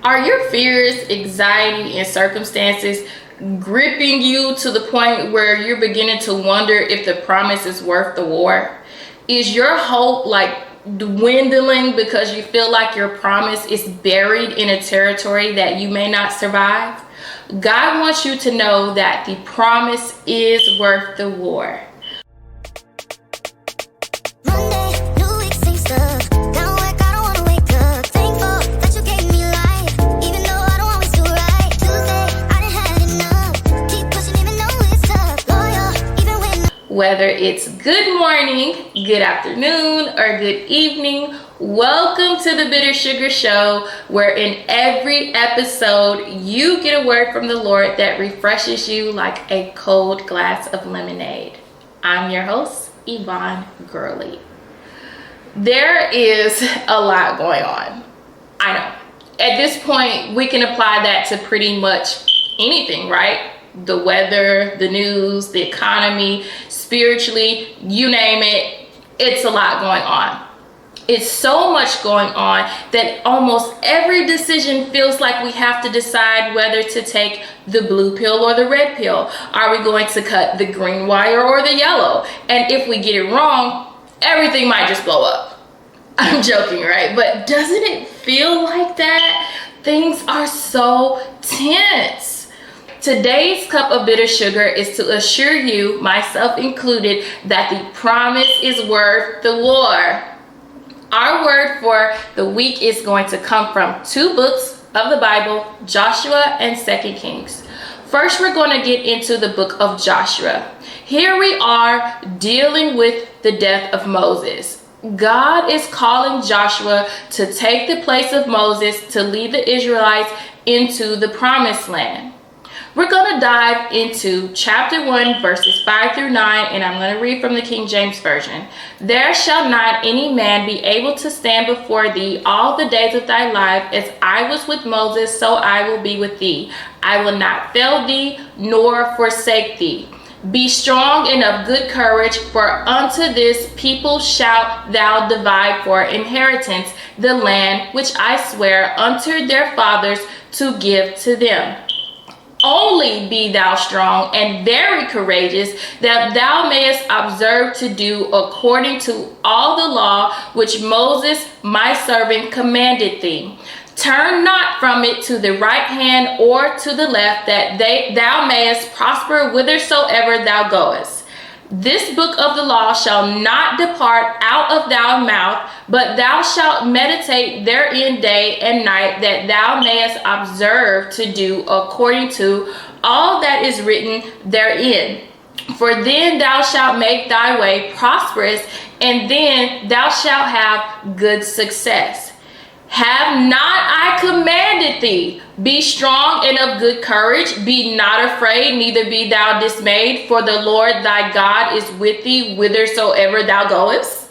Are your fears, anxiety, and circumstances gripping you to the point where you're beginning to wonder if the promise is worth the war? Is your hope like dwindling because you feel like your promise is buried in a territory that you may not survive? God wants you to know that the promise is worth the war. Whether it's good morning, good afternoon, or good evening, welcome to the Bitter Sugar Show, where in every episode you get a word from the Lord that refreshes you like a cold glass of lemonade. I'm your host, Yvonne Gurley. There is a lot going on. I know. At this point, we can apply that to pretty much anything, right? The weather, the news, the economy, spiritually, you name it, it's a lot going on. It's so much going on that almost every decision feels like we have to decide whether to take the blue pill or the red pill. Are we going to cut the green wire or the yellow? And if we get it wrong, everything might just blow up. I'm joking, right? But doesn't it feel like that? Things are so tense. Today's cup of bitter sugar is to assure you, myself included, that the promise is worth the war. Our word for the week is going to come from two books of the Bible, Joshua and 2 Kings. First, we're going to get into the book of Joshua. Here we are dealing with the death of Moses. God is calling Joshua to take the place of Moses to lead the Israelites into the promised land. We're going to dive into chapter 1, verses 5 through 9, and I'm going to read from the King James Version. There shall not any man be able to stand before thee all the days of thy life. As I was with Moses, so I will be with thee. I will not fail thee, nor forsake thee. Be strong and of good courage, for unto this people shalt thou divide for inheritance the land which I swear unto their fathers to give to them. Only be thou strong and very courageous, that thou mayest observe to do according to all the law which Moses my servant commanded thee. Turn not from it to the right hand or to the left, that thou mayest prosper whithersoever thou goest. This book of the law shall not depart out of thy mouth, but thou shalt meditate therein day and night, that thou mayest observe to do according to all that is written therein. For then thou shalt make thy way prosperous, and then thou shalt have good success. Have not I commanded thee? Be strong and of good courage. Be not afraid, neither be thou dismayed, for the Lord thy God is with thee whithersoever thou goest.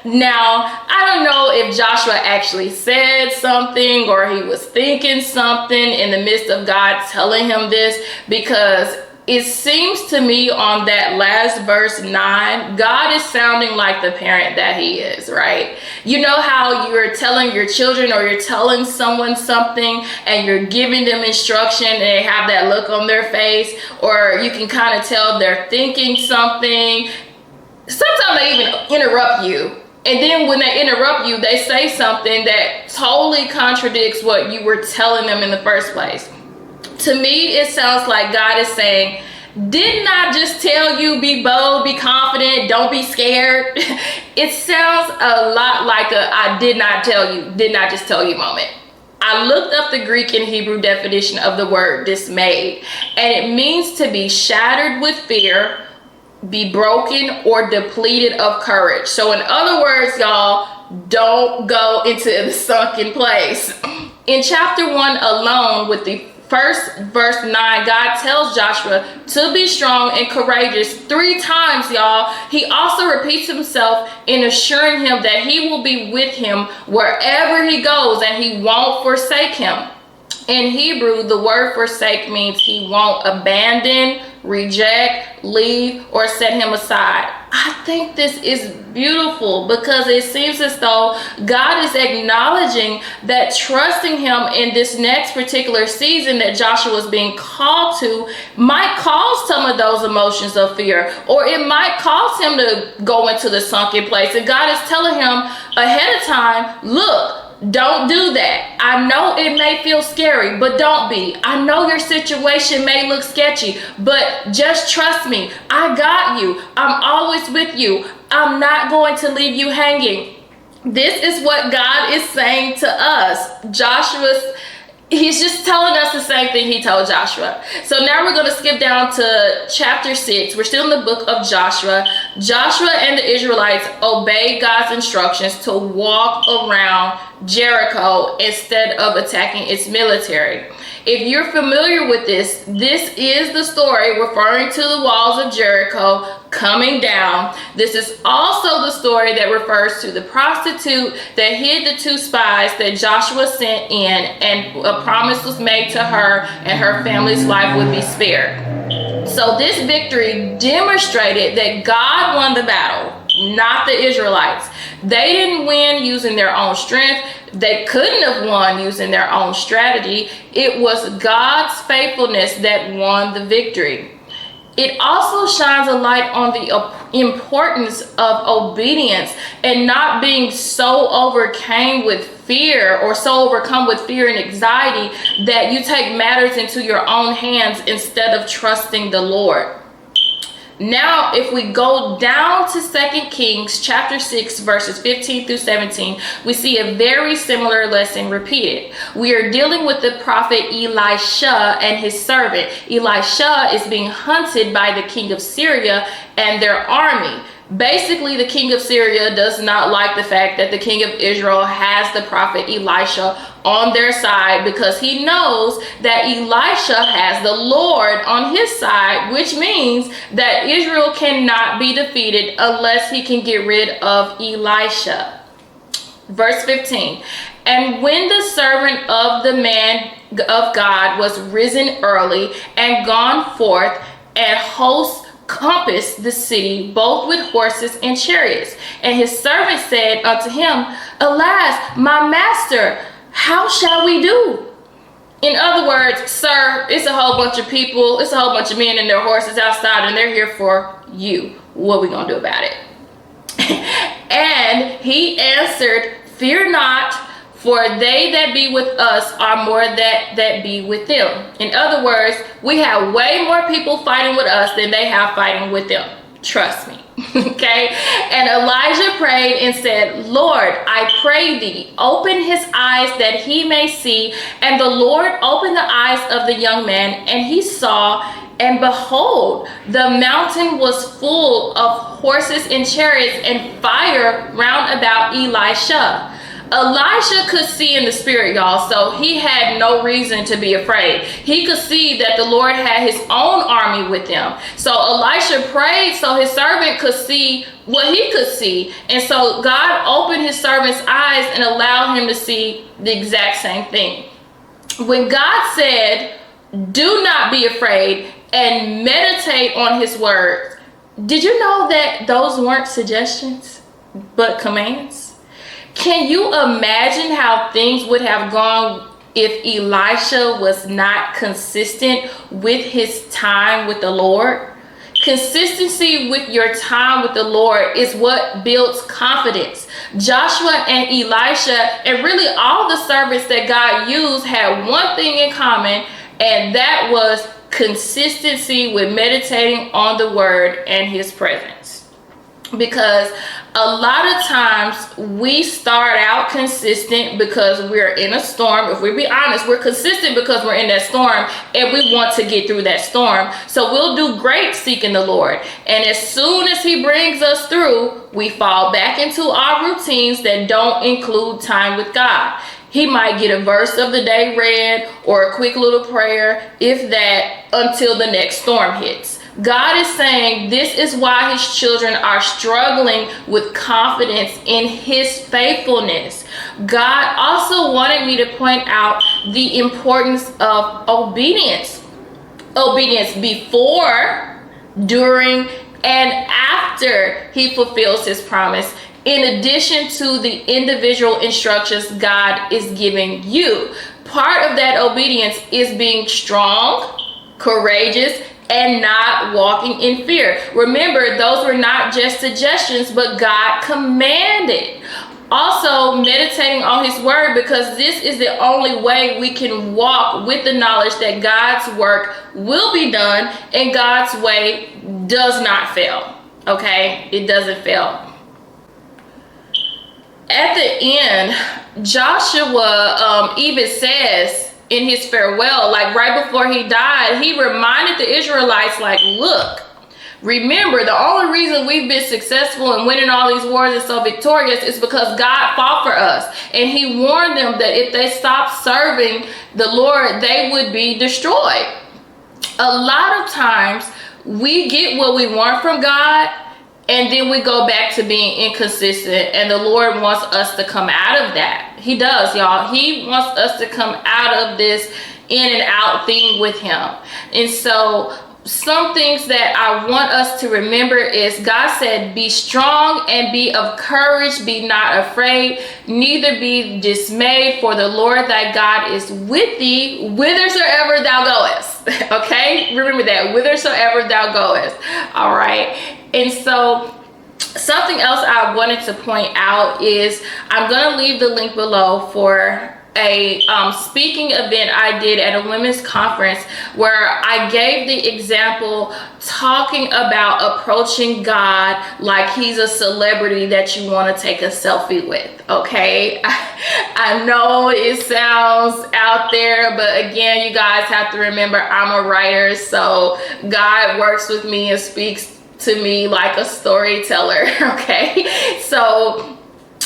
Now, I don't know if Joshua actually said something or he was thinking something in the midst of God telling him this, because it seems to me on that last verse 9, God is sounding like the parent that he is, right? You know how you're telling your children or you're telling someone something and you're giving them instruction and they have that look on their face, or you can kind of tell they're thinking something. Sometimes they even interrupt you. And then when they interrupt you, they say something that totally contradicts what you were telling them in the first place. To me, it sounds like God is saying, didn't I just tell you, be bold, be confident, don't be scared? It sounds a lot like a I did not just tell you moment. I looked up the Greek and Hebrew definition of the word dismayed, and it means to be shattered with fear, be broken, or depleted of courage. So in other words, y'all, don't go into the sunken place. In chapter 1 alone, with the first verse 9, God tells Joshua to be strong and courageous 3 times, y'all. He also repeats himself in assuring him that he will be with him wherever he goes and he won't forsake him. In Hebrew, the word forsake means he won't abandon, reject, leave, or set him aside. I think this is beautiful because it seems as though God is acknowledging that trusting him in this next particular season that Joshua is being called to might cause some of those emotions of fear, or it might cause him to go into the sunken place. And God is telling him ahead of time, look, don't do that. I know it may feel scary, but don't be. I know your situation may look sketchy, but just trust me. I got you. I'm always with you. I'm not going to leave you hanging. This is what God is saying to us. He's just telling us the same thing he told Joshua. So now we're going to skip down to chapter 6. We're still in the book of Joshua. Joshua and the Israelites obeyed God's instructions to walk around Jericho instead of attacking its military. If you're familiar with this is the story referring to the walls of Jericho coming down. This is also the story that refers to the prostitute that hid the 2 spies that Joshua sent in, and a promise was made to her and her family's life would be spared. So this victory demonstrated that God won the battle, not the Israelites. They didn't win using their own strength. They couldn't have won using their own strategy. It was God's faithfulness that won the victory. It also shines a light on the importance of obedience and not being so overcome with fear or so overcome with fear and anxiety that you take matters into your own hands instead of trusting the Lord. Now, if we go down to 2 Kings chapter 6, verses 15 through 17, we see a very similar lesson repeated. We are dealing with the prophet Elisha and his servant. Elisha is being hunted by the king of Syria and their army. Basically, the king of Syria does not like the fact that the king of Israel has the prophet Elisha on their side, because he knows that Elisha has the Lord on his side, which means that Israel cannot be defeated unless he can get rid of Elisha. Verse 15, and when the servant of the man of God was risen early and gone forth, and hosts compassed the city both with horses and chariots. And his servant said unto him, alas, my master, how shall we do? In other words, sir, it's a whole bunch of people, it's a whole bunch of men and their horses outside, and they're here for you. What are we gonna do about it? And he answered, fear not, for they that be with us are more that be with them. In other words, we have way more people fighting with us than they have fighting with them. Trust me. Okay. And Elijah prayed and said, Lord, I pray thee, open his eyes that he may see. And the Lord opened the eyes of the young man, and he saw, and behold, the mountain was full of horses and chariots and fire round about Elisha. Elisha could see in the spirit, y'all, so he had no reason to be afraid. He could see that the Lord had his own army with him. So Elisha prayed so his servant could see what he could see. And so God opened his servant's eyes and allowed him to see the exact same thing. When God said, do not be afraid and meditate on his words, did you know that those weren't suggestions, but commands? Can you imagine how things would have gone if Elisha was not consistent with his time with the Lord? Consistency with your time with the Lord is what builds confidence. Joshua and Elisha, and really all the servants that God used, had one thing in common, and that was consistency with meditating on the word and his presence. Because a lot of times we start out consistent because we're in a storm. If we be honest, we're consistent because we're in that storm and we want to get through that storm. So we'll do great seeking the Lord. And as soon as he brings us through, we fall back into our routines that don't include time with God. He might get a verse of the day read or a quick little prayer, if that, until the next storm hits. God is saying this is why his children are struggling with confidence in his faithfulness. God also wanted me to point out the importance of obedience. Obedience before, during, and after he fulfills his promise, in addition to the individual instructions God is giving you. Part of that obedience is being strong, courageous, and not walking in fear. Remember, those were not just suggestions, but God commanded. Also, meditating on his word, because this is the only way we can walk with the knowledge that God's work will be done and God's way does not fail. Okay? It doesn't fail. At the end, Joshua even says in his farewell, like right before he died, he reminded the Israelites, like, look, remember, the only reason we've been successful in winning all these wars and so victorious is because God fought for us. And he warned them that if they stopped serving the Lord, they would be destroyed. A lot of times we get what we want from God, and then we go back to being inconsistent, and the Lord wants us to come out of that. He does, y'all. He wants us to come out of this in and out thing with him. And so some things that I want us to remember is God said, be strong and be of courage, be not afraid, neither be dismayed, for the Lord thy God is with thee whithersoever thou goest. Okay, remember that, whithersoever thou goest. All right. And so something else I wanted to point out is I'm going to leave the link below for a speaking event I did at a women's conference where I gave the example talking about approaching God like he's a celebrity that you want to take a selfie with. Okay, I know it sounds out there, but again, you guys have to remember I'm a writer, so God works with me and speaks to me like a storyteller. Okay, so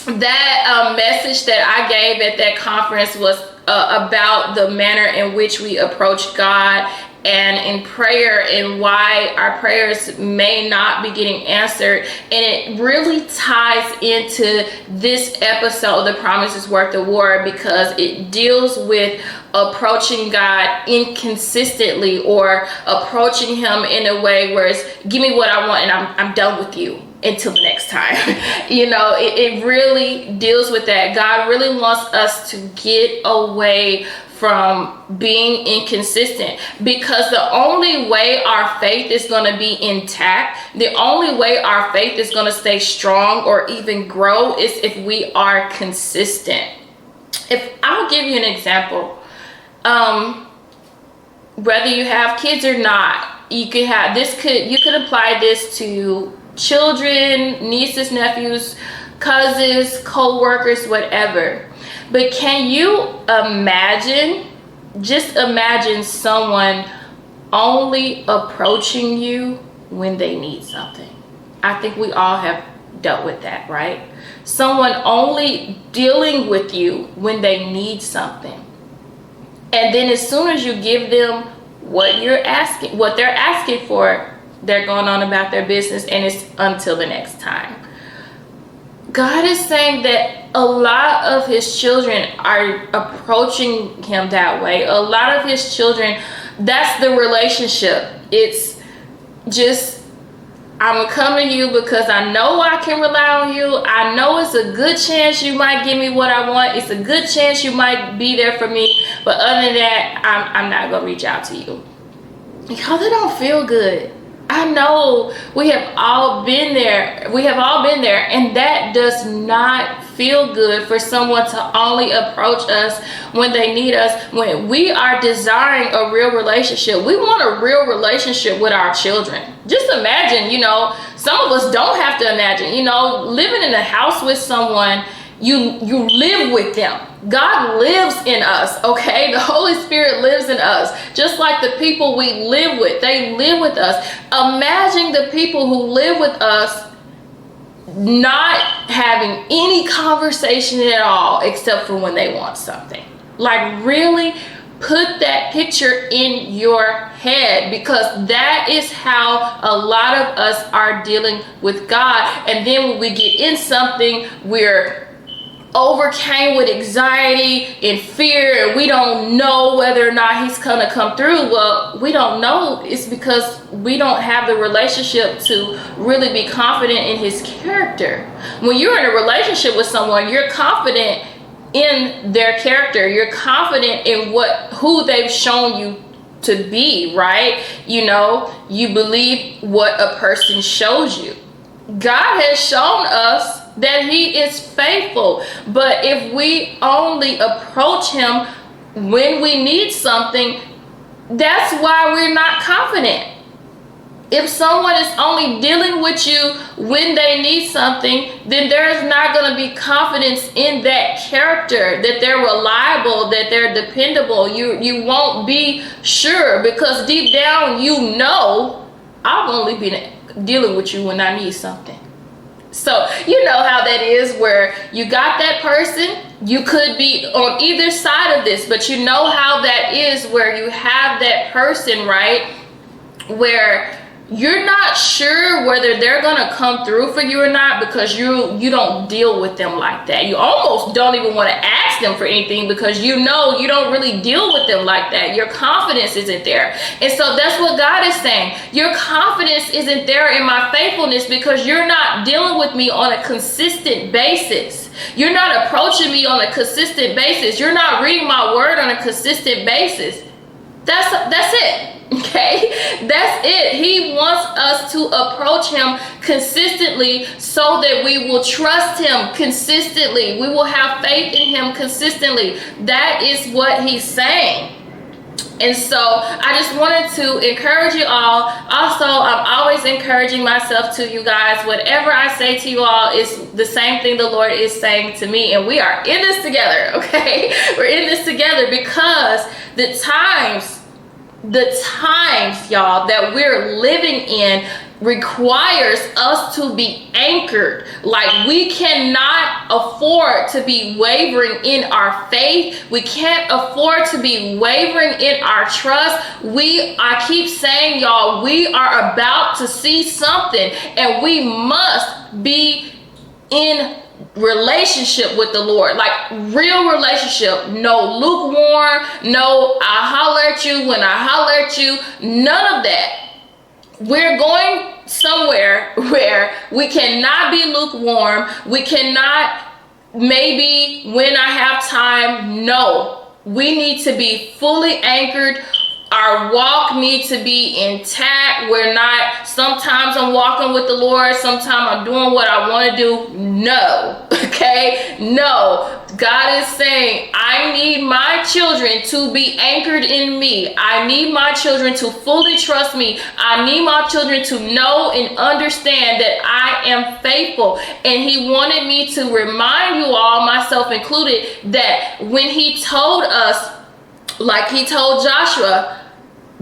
that message that I gave at that conference was about the manner in which we approach God and in prayer, and why our prayers may not be getting answered. And it really ties into this episode, The Promise is Worth the War, because it deals with approaching God inconsistently, or approaching him in a way where it's give me what I want and I'm done with you until the next time. You know, it really deals with that. God really wants us to get away from being inconsistent, because the only way our faith is going to be intact, the only way our faith is going to stay strong or even grow, is if we are consistent. If I'll give you an example, whether you have kids or not, you could apply this to children, nieces, nephews, cousins, co-workers, whatever. But can you just imagine someone only approaching you when they need something? I think we all have dealt with that, right? Someone only dealing with you when they need something. And then as soon as you give them what they're asking for, they're going on about their business, and it's until the next time. God is saying that a lot of his children are approaching him that way. A lot of his children, that's the relationship. It's just, I'm gonna come to you because I know I can rely on you. I know it's a good chance you might give me what I want. It's a good chance you might be there for me. But other than that, I'm not gonna reach out to you. Y'all, that don't feel good. I know we have all been there. And that does not feel good for someone to only approach us when they need us. When we are desiring a real relationship, we want a real relationship with our children. Just imagine, some of us don't have to imagine, living in a house with someone, you live with them. God lives in us, okay? The Holy Spirit lives in us. Just like the people we live with, they live with us. Imagine the people who live with us not having any conversation at all except for when they want something. Like, really put that picture in your head, because that is how a lot of us are dealing with God. And then when we get in something, we're overcame with anxiety and fear, and we don't know whether or not he's gonna come through. Well, we don't know. It's because we don't have the relationship to really be confident in his character. When you're in a relationship with someone, you're confident in their character. You're confident in who they've shown you to be, right? You know, you believe what a person shows you. God has shown us that he is faithful, but if we only approach him when we need something, that's why we're not confident. If someone is only dealing with you when they need something, then there's not going to be confidence in that character, that they're reliable, that they're dependable. You won't be sure, because deep down you know, I've only been dealing with you when I need something. So you know how that is, where you got that person, you could be on either side of this, but you know how that is, where you have that person, right, where you're not sure whether they're gonna come through for you or not, because you don't deal with them like that. You almost don't even want to ask them for anything, because you know you don't really deal with them like that. Your confidence isn't there. And so that's what God is saying. Your confidence isn't there in my faithfulness, because you're not dealing with me on a consistent basis. You're not approaching me on a consistent basis. You're not reading my word on a consistent basis. That's it. Okay, that's it. He wants us to approach him consistently, so that we will trust him consistently. We will have faith in him consistently. That is what he's saying. And so I just wanted to encourage you all. Also, I'm always encouraging myself to you guys. Whatever I say to you all is the same thing the Lord is saying to me. And we are in this together, okay? We're in this together, because the times, y'all, that we're living in requires us to be anchored. Like, we cannot afford to be wavering in our faith. We can't afford to be wavering in our trust. I keep saying, y'all, we are about to see something, and we must be in relationship with the Lord, like real relationship. No lukewarm, no I holler at you when I holler at you, none of that. We're going somewhere where we cannot be lukewarm. We cannot maybe when I have time. No, we need to be fully anchored. Our walk needs to be intact. We're not, sometimes I'm walking with the Lord, sometimes I'm doing what I want to do. No, okay? No. God is saying, I need my children to be anchored in me. I need my children to fully trust me. I need my children to know and understand that I am faithful. And he wanted me to remind you all, myself included, that when he told us, like he told Joshua,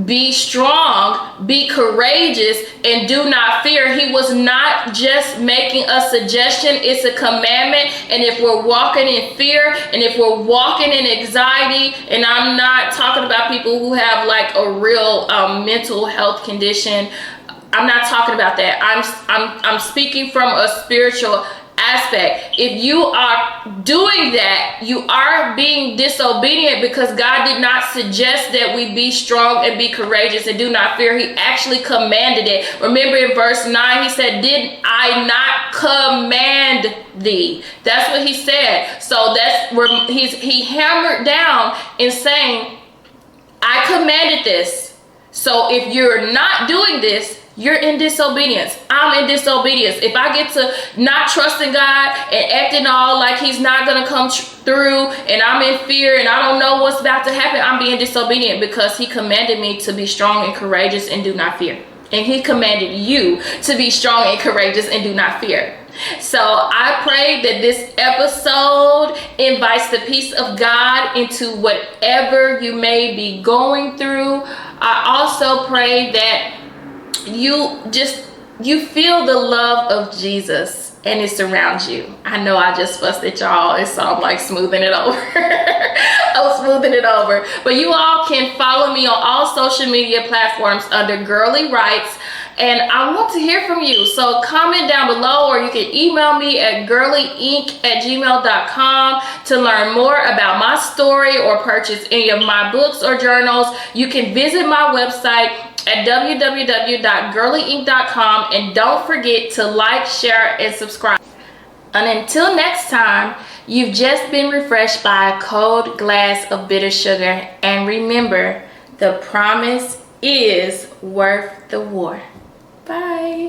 be strong, be courageous, and do not fear. He was not just making a suggestion, it's a commandment. And if we're walking in fear, and if we're walking in anxiety, and I'm not talking about people who have like a real mental health condition, I'm not talking about that. I'm speaking from a spiritual aspect. If you are doing that, you are being disobedient, because God did not suggest that we be strong and be courageous and do not fear. He actually commanded it. Remember in verse 9, he said, did I not command thee? That's what he said. So that's where he hammered down in saying, I commanded this. So if you're not doing this, you're in disobedience. I'm in disobedience. If I get to not trusting God and acting all like he's not going to come through, and I'm in fear and I don't know what's about to happen, I'm being disobedient, because he commanded me to be strong and courageous and do not fear. And he commanded you to be strong and courageous and do not fear. So I pray that this episode invites the peace of God into whatever you may be going through. I also pray that you feel the love of Jesus and it surrounds you. I know I just fussed at y'all, and so I'm like smoothing it over. I'm smoothing it over. But you all can follow me on all social media platforms under Girly Writes. and I want to hear from you. So comment down below, or you can email me at girlyinc@gmail.com to learn more about my story or purchase any of my books or journals. You can visit my website at www.girlyinc.com, and don't forget to like, share, and subscribe. And until next time, you've just been refreshed by a cold glass of bitter sugar. And remember, the promise is worth the war. Bye.